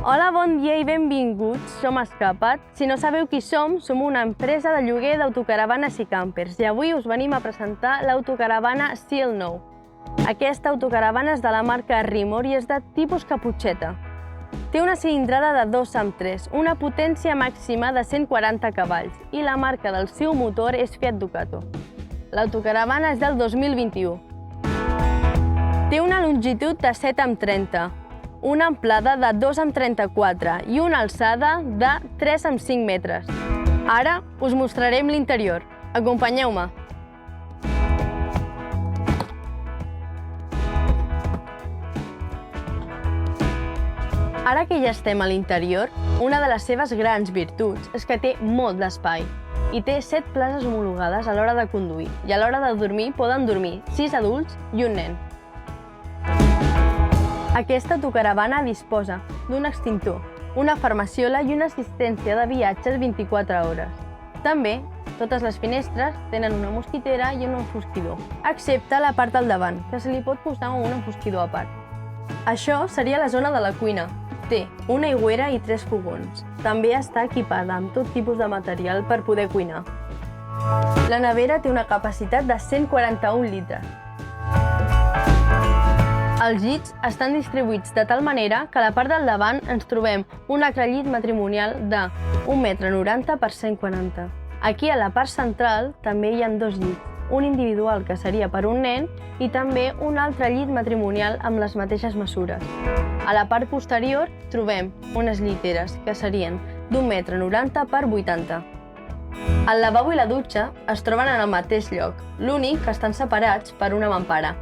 Hola, bon dia i benvinguts. Som Escapa't. Si no sabeu qui som una empresa de lloguer d'autocaravanes i càmpers i avui us venim a presentar l'autocaravana Seal 9. Aquesta autocaravana és de la marca Rimor i és de tipus caputxeta. Té una cilindrada de 2,3, una potència màxima de 140 cavalls i la marca del seu motor és Fiat Ducato. L'autocaravana és del 2021. Té una longitud de 7,30, una amplada de 2,34 i una alçada de 3,5 metres. Ara us mostrarem l'interior. Acompanyeu-me. Ara que ja estem a l'interior, una de les seves grans virtuts és que té molt d'espai i té 7 places homologades a l'hora de conduir i a l'hora de dormir poden dormir 6 adults i un nen. Aquesta autocaravana disposa d'un extintor, una farmaciola i una assistència de viatges 24 hores. També, totes les finestres tenen una mosquitera i un enfosquidor, excepte la part del davant, que se li pot posar un enfosquidor a part. Això seria la zona de la cuina. Té una aigüera i 3 fogons. També està equipada amb tot tipus de material per poder cuinar. La nevera té una capacitat de 141 litres. Els llits estan distribuïts de tal manera que a la part del davant ens trobem un altre llit matrimonial de 1,90 m per 140. Aquí a la part central també hi ha 2 llits, un individual que seria per un nen i també un altre llit matrimonial amb les mateixes mesures. A la part posterior trobem unes lliteres que serien d'1,90 m per 80. El lavabo i la dutxa es troben en el mateix lloc, l'únic que estan separats per una mampara.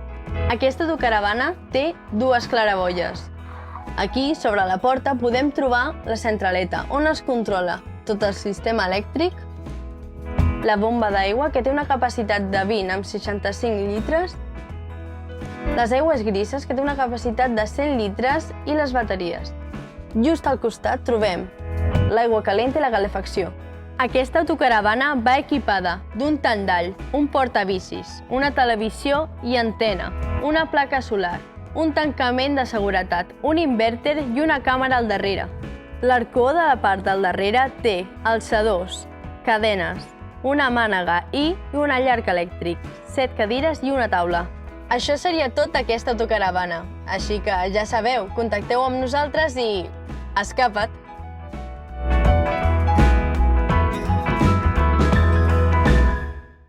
Aquesta autocaravana té 2 claraboies. Aquí, sobre la porta, podem trobar la centraleta, on es controla tot el sistema elèctric, la bomba d'aigua, que té una capacitat de 20 amb 65 litres, les aigües grises, que té una capacitat de 100 litres, i les bateries. Just al costat trobem l'aigua calenta i la calefacció. Aquesta autocaravana va equipada d'un tendall, un portabicis, una televisió i antena, una placa solar, un tancament de seguretat, un inverter i una càmera al darrere. L'arcó de la part del darrere té alçadors, cadenes, una mànega i un allarg elèctric, 7 cadires i una taula. Això seria tot d'aquesta autocaravana, així que ja sabeu, contacteu amb nosaltres i escapa't!